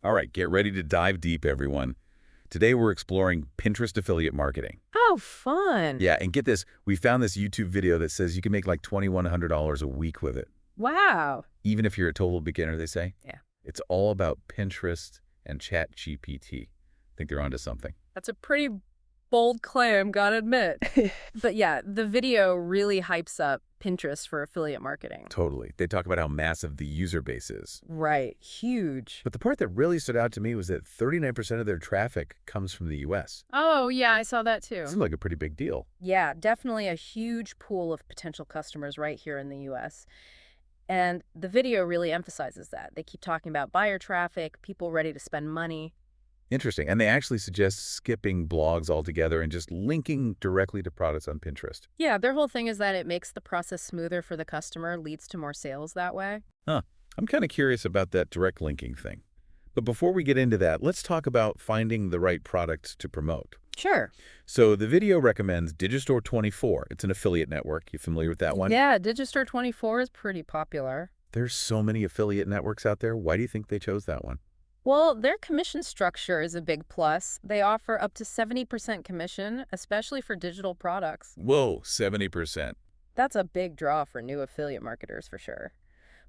All right, get ready to dive deep, everyone. Today we're exploring Pinterest affiliate marketing. Oh, fun. Yeah, and get this, we found this YouTube video that says you can make like $2,100 a week with it. Wow. Even if you're a total beginner, they say. Yeah. It's all about Pinterest and ChatGPT. Think they're onto something. That's a pretty bold claim, gotta admit. But yeah, the video really hypes up Pinterest for affiliate marketing. Totally. They talk about how massive the user base is. Right. Huge. But the part that really stood out to me was that 39% of their traffic comes from the US. Oh, yeah, I saw that too. Seems like a pretty big deal. Yeah, definitely a huge pool of potential customers right here in the US. And the video really emphasizes that. They keep talking about buyer traffic, people ready to spend money. Interesting. And they actually suggest skipping blogs altogether and just linking directly to products on Pinterest. Yeah, their whole thing is that it makes the process smoother for the customer, leads to more sales that way. Huh. I'm kind of curious about that direct linking thing. But before we get into that, let's talk about finding the right product to promote. Sure. So the video recommends Digistore24. It's an affiliate network. You familiar with that one? Yeah, Digistore24 is pretty popular. There's so many affiliate networks out there. Why do you think they chose that one? Well, their commission structure is a big plus. They offer up to 70% commission, especially for digital products. Whoa, 70%. That's a big draw for new affiliate marketers for sure.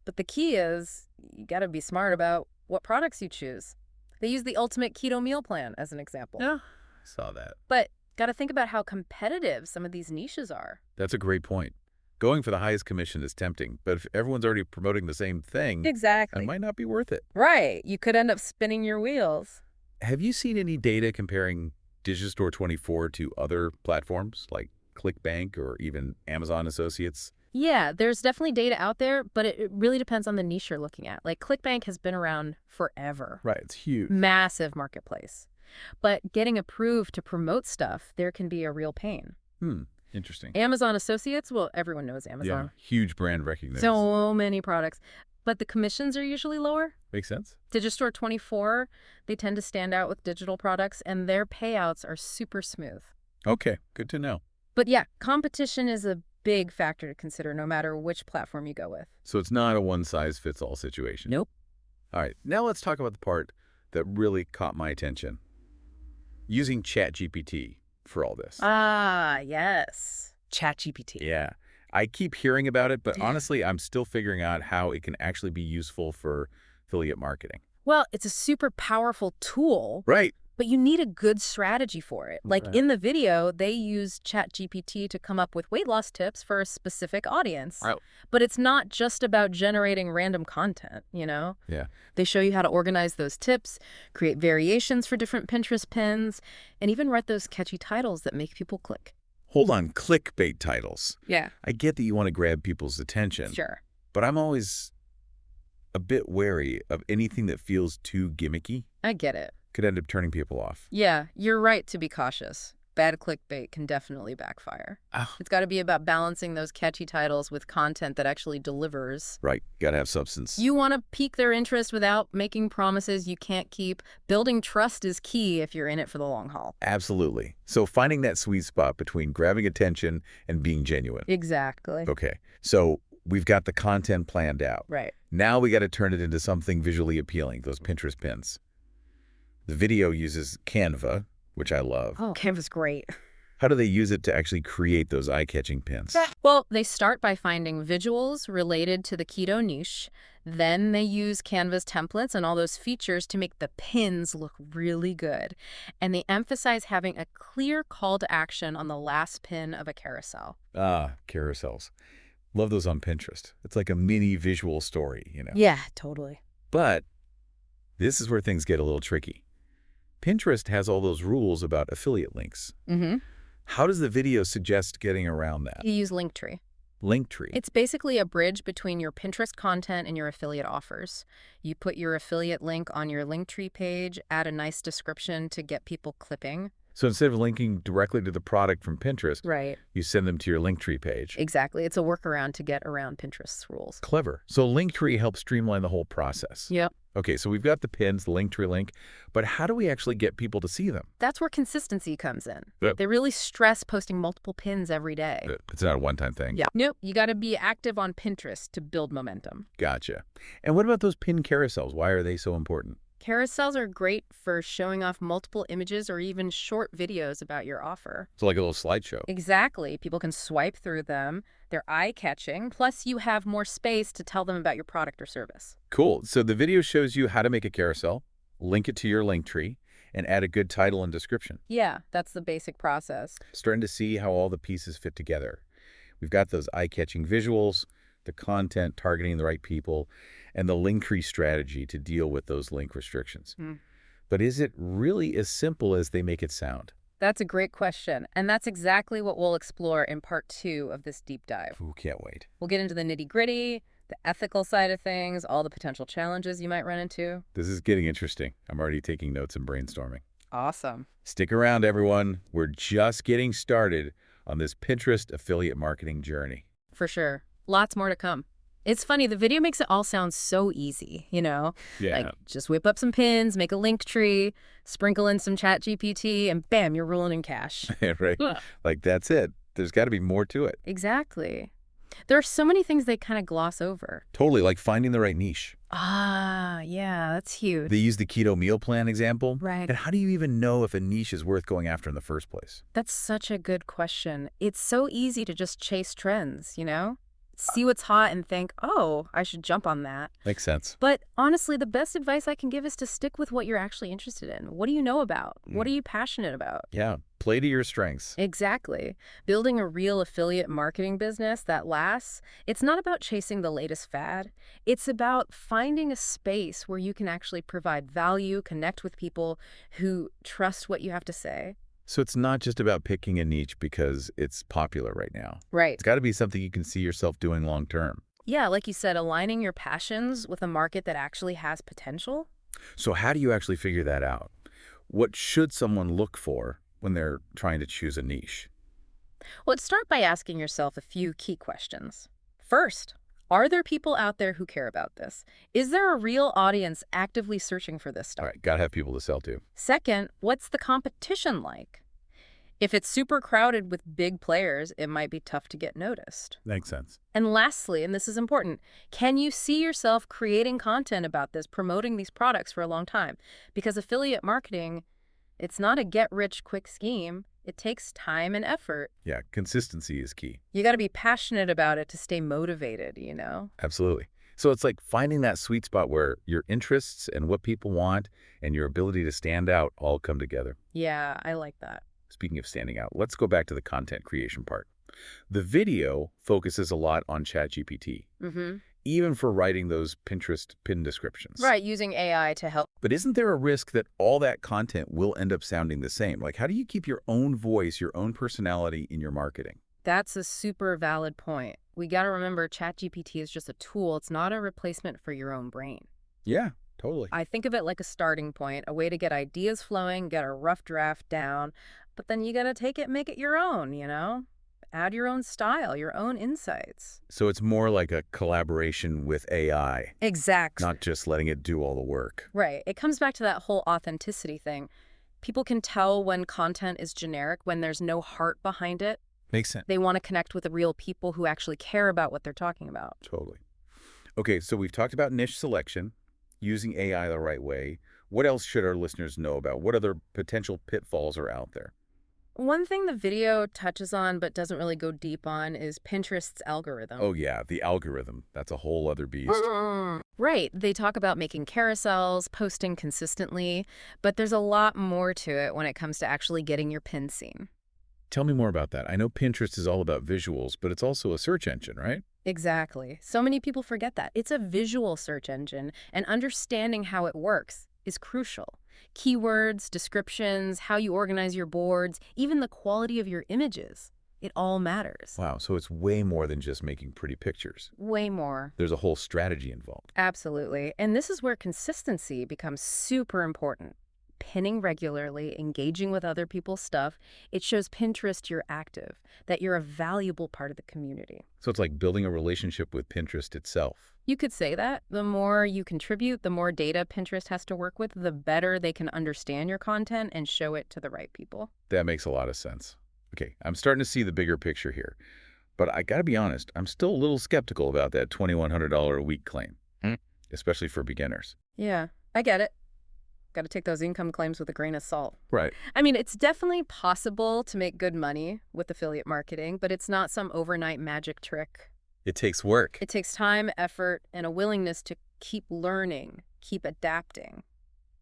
But the key is you got to be smart about what products you choose. They use the ultimate keto meal plan as an example. Yeah, I saw that. But got to think about how competitive some of these niches are. That's a great point. Going for the highest commission is tempting, but if everyone's already promoting the same thing, Exactly. it might not be worth it. Right. You could end up spinning your wheels. Have you seen any data comparing Digistore24 to other platforms like ClickBank or even Amazon Associates? Yeah, there's definitely data out there, but it really depends on the niche you're looking at. Like ClickBank has been around forever. Right, it's huge. Massive marketplace. But getting approved to promote stuff, there can be a real pain. Interesting. Amazon Associates, well, everyone knows Yeah, Amazon. huge brand recognition. So many products. But the commissions are usually lower. Makes sense. Digistore24, they tend to stand out with digital products, and their payouts are super smooth. Okay, good to know. But yeah, competition is a big factor to consider no matter which platform you go with. So it's not a one-size-fits-all situation. Nope. All right, now let's talk about the part that really caught my attention. Using ChatGPT for all this. Ah, yes. ChatGPT. Yeah, I keep hearing about it, but honestly, I'm still figuring out how it can actually be useful for affiliate marketing. Well, it's a super powerful tool, Right. but you need a good strategy for it. Like Right. in the video, they use ChatGPT to come up with weight loss tips for a specific audience. Right. But it's not just about generating random content, you know? Yeah. They show you how to organize those tips, create variations for different Pinterest pins, and even write those catchy titles that make people click. Hold on, clickbait titles. Yeah. I get that you want to grab people's attention, Sure. but I'm always a bit wary of anything that feels too gimmicky. I get it. Could end up turning people off. Yeah, you're right to be cautious. Bad clickbait can definitely backfire. Ah. It's got to be about balancing those catchy titles with content that actually delivers. Right, gotta have substance. You want to pique their interest without making promises you can't keep. Building trust is key if you're in it for the long haul. Absolutely. So finding that sweet spot between grabbing attention and being genuine. Exactly. Okay, so we've got the content planned out. Right. Now we got to turn it into something visually appealing, those Pinterest pins. The video uses Canva, which I love. Oh, Canva's great. How do they use it to actually create those eye-catching pins? Well, they start by finding visuals related to the keto niche. Then they use Canva's templates and all those features to make the pins look really good. And they emphasize having a clear call to action on the last pin of a carousel. Ah, carousels. Love those on Pinterest. It's like a mini visual story, you know. Yeah, totally. But this is where things get a little tricky. Pinterest has all those rules about affiliate links. Mm-hmm. How does the video suggest getting around that? You use Linktree. Linktree. It's basically a bridge between your Pinterest content and your affiliate offers. You put your affiliate link on your Linktree page, add a nice description to get people clipping. So instead of linking directly to the product from Pinterest, Right. you send them to your Linktree page. Exactly. It's a workaround to get around Pinterest's rules. Clever. So Linktree helps streamline the whole process. Yep. Okay, so we've got the pins, the Linktree link, but how do we actually get people to see them? That's where consistency comes in. Yep. They really stress posting multiple pins every day. It's not a one-time thing. Yeah. Nope. You got to be active on Pinterest to build momentum. Gotcha. And what about those pin carousels? Why are they so important? Carousels are great for showing off multiple images or even short videos about your offer. So like a little slideshow. Exactly. People can swipe through them. They're eye-catching. Plus, you have more space to tell them about your product or service. Cool. So the video shows you how to make a carousel, link it to your link tree, and add a good title and description. Yeah, that's the basic process. Starting to see how all the pieces fit together. We've got those eye-catching visuals, the content targeting the right people, and the link tree strategy to deal with those link restrictions. Hmm. But is it really as simple as they make it sound? That's a great question. And that's exactly what we'll explore in part 2 of this deep dive. Ooh, can't wait. We'll get into the nitty-gritty, the ethical side of things, all the potential challenges you might run into. This is getting interesting. I'm already taking notes and brainstorming. Awesome. Stick around, everyone. We're just getting started on this Pinterest affiliate marketing journey. For sure. Lots more to come. It's funny, the video makes it all sound so easy, you know? Yeah, Like, just whip up some pins, make a link tree, sprinkle in some ChatGPT, and bam, you're rolling in cash. right? Yeah. Like, that's it. There's got to be more to it. Exactly. There are so many things they kind of gloss over. Totally, like finding the right niche. Ah, yeah, that's huge. They use the keto meal plan example. Right. And how do you even know if a niche is worth going after in the first place? That's such a good question. It's so easy to just chase trends, you know? See what's hot and think, oh, I should jump on that. Makes sense. But honestly, the best advice I can give is to stick with what you're actually interested in. What do you know about? What are you passionate about? Yeah, play to your strengths. Exactly. Building a real affiliate marketing business that lasts, it's not about chasing the latest fad. It's about finding a space where you can actually provide value, connect with people who trust what you have to say. So it's not just about picking a niche because it's popular right now. Right. It's got to be something you can see yourself doing long term. Yeah, like you said, aligning your passions with a market that actually has potential. So how do you actually figure that out? What should someone look for when they're trying to choose a niche? Well, start by asking yourself a few key questions. First, are there people out there who care about this? Is there a real audience actively searching for this All stuff? right, got to have people to sell to. Second, what's the competition like? If it's super crowded with big players, it might be tough to get noticed. Makes sense. And lastly, and this is important, can you see yourself creating content about this, promoting these products for a long time? Because affiliate marketing, it's not a get-rich-quick scheme. It takes time and effort. Yeah, consistency is key. You got to be passionate about it to stay motivated, you know? Absolutely. So it's like finding that sweet spot where your interests and what people want and your ability to stand out all come together. Yeah, I like that. Speaking of standing out, let's go back to the content creation part. The video focuses a lot on ChatGPT, Mm-hmm. even for writing those Pinterest pin descriptions. Right, using AI to help. But isn't there a risk that all that content will end up sounding the same? Like, how do you keep your own voice, your own personality in your marketing? That's a super valid point. We got to remember ChatGPT is just a tool. It's not a replacement for your own brain. Yeah, totally. I think of it like a starting point, a way to get ideas flowing, get a rough draft down, but then you got to take it, make it your own, you know? Add your own style, your own insights. So it's more like a collaboration with AI, Exactly. not just letting it do all the work. Right. It comes back to that whole authenticity thing. People can tell when content is generic, when there's no heart behind it. Makes sense. They want to connect with the real people who actually care about what they're talking about. Totally. Okay, so we've talked about niche selection, using AI the right way. What else should our listeners know about? What other potential pitfalls are out there? One thing the video touches on but doesn't really go deep on is Pinterest's algorithm. Oh yeah, the algorithm. That's a whole other beast. Right. They talk about making carousels, posting consistently, but there's a lot more to it when it comes to actually getting your pin seen. Tell me more about that. I know Pinterest is all about visuals, but it's also a search engine, right? Exactly. So many people forget that. It's a visual search engine, and understanding how it works is crucial. Keywords, descriptions, how you organize your boards, even the quality of your images. It all matters. Wow, so it's way more than just making pretty pictures. Way more. There's a whole strategy involved. Absolutely. And this is where consistency becomes super important. Pinning regularly, engaging with other people's stuff, it shows Pinterest you're active, that you're a valuable part of the community. So it's like building a relationship with Pinterest itself. You could say that. The more you contribute, the more data Pinterest has to work with, the better they can understand your content and show it to the right people. That makes a lot of sense. Okay, I'm starting to see the bigger picture here. But I gotta be honest, I'm still a little skeptical about that $2,100 a week claim, especially for beginners. Yeah, I get it. Got to take those income claims with a grain of salt. Right. I mean, it's definitely possible to make good money with affiliate marketing, but it's not some overnight magic trick. It takes work. It takes time, effort, and a willingness to keep learning, keep adapting.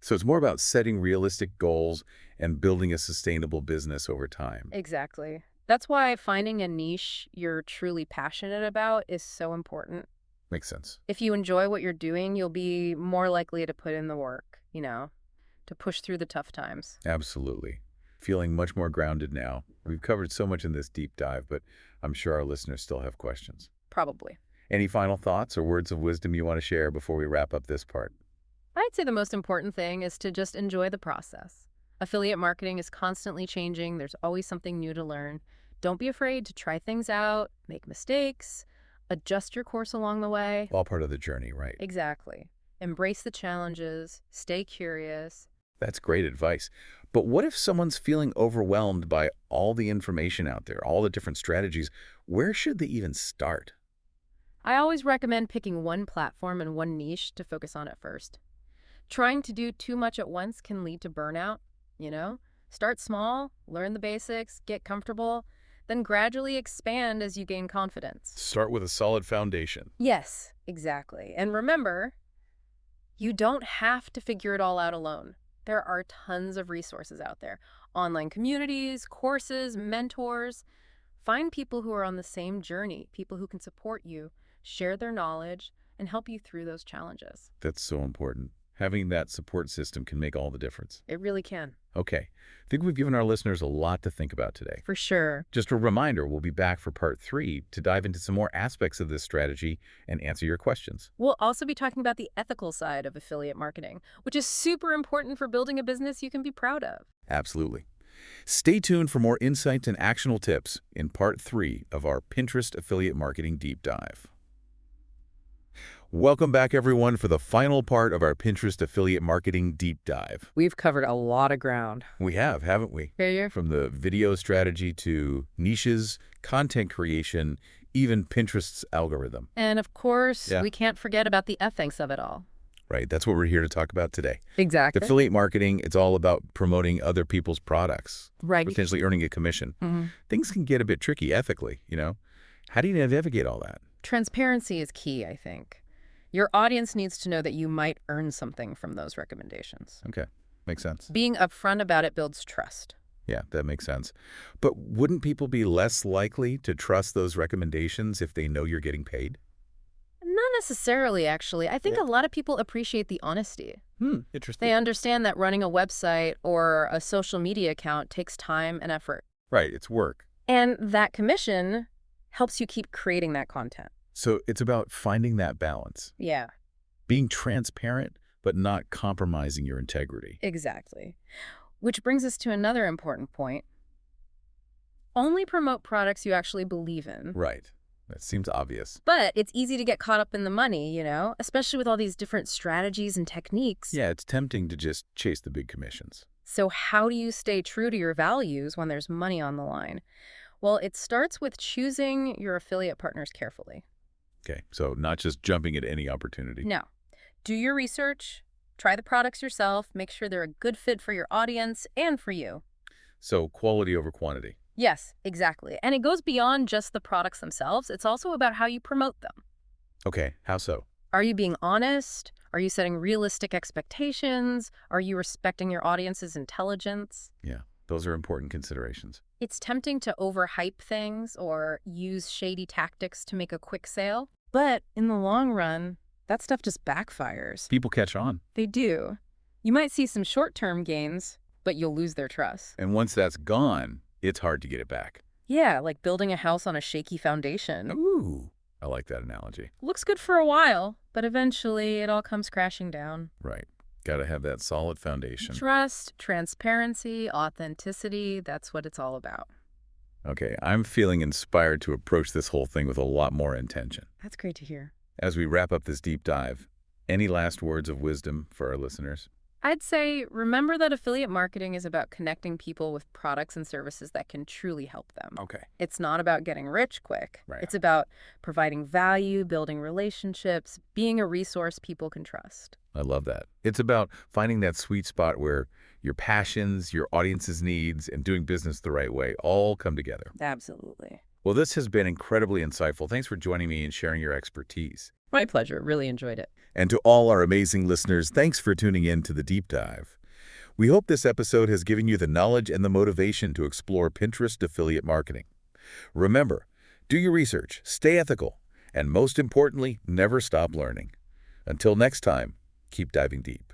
So it's more about setting realistic goals and building a sustainable business over time. Exactly. That's why finding a niche you're truly passionate about is so important. Makes sense. If you enjoy what you're doing, you'll be more likely to put in the work, to push through the tough times. Absolutely. Feeling much more grounded now. We've covered so much in this deep dive, but I'm sure our listeners still have questions. Probably. Any final thoughts or words of wisdom you want to share before we wrap up this part? I'd say the most important thing is to just enjoy the process. Affiliate marketing is constantly changing. There's always something new to learn. Don't be afraid to try things out, make mistakes, adjust your course along the way. All part of the journey, right? Exactly. Embrace the challenges, stay curious. That's great advice. But what if someone's feeling overwhelmed by all the information out there, all the different strategies? Where should they even start? I always recommend picking one platform and one niche to focus on at first. Trying to do too much at once can lead to burnout. Start small, learn the basics, get comfortable, then gradually expand as you gain confidence. Start with a solid foundation. Yes, exactly. And remember, you don't have to figure it all out alone. There are tons of resources out there. Online communities, courses, mentors. Find people who are on the same journey, people who can support you, share their knowledge, and help you through those challenges. That's so important. Having that support system can make all the difference. It really can. Okay. I think we've given our listeners a lot to think about today. For sure. Just a reminder, we'll be back for part 3 to dive into some more aspects of this strategy and answer your questions. We'll also be talking about the ethical side of affiliate marketing, which is super important for building a business you can be proud of. Absolutely. Stay tuned for more insights and actionable tips in part 3 of our Pinterest affiliate marketing deep dive. Welcome back, everyone, for the final part of our Pinterest affiliate marketing deep dive. We've covered a lot of ground. We have, haven't we? Yeah. From the video strategy to niches, content creation, even Pinterest's algorithm. And of course, Yeah. we can't forget about the ethics of it all. Right, that's what we're here to talk about today. Exactly. Affiliate marketing, it's all about promoting other people's products, Right. potentially earning a commission. Mm-hmm. Things can get a bit tricky ethically. How do you navigate all that? Transparency is key, I think. Your audience needs to know that you might earn something from those recommendations. Okay, makes sense. Being upfront about it builds trust. Yeah, that makes sense. But wouldn't people be less likely to trust those recommendations if they know you're getting paid? Not necessarily, actually. I think a lot of people appreciate the honesty. Interesting. They understand that running a website or a social media account takes time and effort. Right, it's work. And that commission helps you keep creating that content. So it's about finding that balance, Yeah, being transparent, but not compromising your integrity. exactly. Which brings us to another important point. Only promote products you actually believe in. Right. That seems obvious. But it's easy to get caught up in the money, especially with all these different strategies and techniques. Yeah, it's tempting to just chase the big commissions. So how do you stay true to your values when there's money on the line? Well, it starts with choosing your affiliate partners carefully. Okay, so not just jumping at any opportunity. No. Do your research, try the products yourself, make sure they're a good fit for your audience and for you. So quality over quantity. Yes, exactly. And it goes beyond just the products themselves. It's also about how you promote them. Okay, how so? Are you being honest? Are you setting realistic expectations? Are you respecting your audience's intelligence? Yeah, those are important considerations. It's tempting to overhype things or use shady tactics to make a quick sale. But in the long run, that stuff just backfires. People catch on. They do. You might see some short-term gains, but you'll lose their trust. And once that's gone, it's hard to get it back. Yeah, like building a house on a shaky foundation. Ooh, I like that analogy. Looks good for a while, but eventually it all comes crashing down. Right. Got to have that solid foundation. Trust, transparency, authenticity, that's what it's all about. Okay, I'm feeling inspired to approach this whole thing with a lot more intention. That's great to hear. As we wrap up this deep dive, any last words of wisdom for our listeners? I'd say remember that affiliate marketing is about connecting people with products and services that can truly help them. Okay. It's not about getting rich quick. Right. It's about providing value, building relationships, being a resource people can trust. I love that. It's about finding that sweet spot where your passions, your audience's needs, and doing business the right way all come together. Absolutely. Well, this has been incredibly insightful. Thanks for joining me and sharing your expertise. My pleasure. Really enjoyed it. And to all our amazing listeners, thanks for tuning in to the Deep Dive. We hope this episode has given you the knowledge and the motivation to explore Pinterest affiliate marketing. Remember, do your research, stay ethical, and most importantly, never stop learning. Until next time, keep diving deep.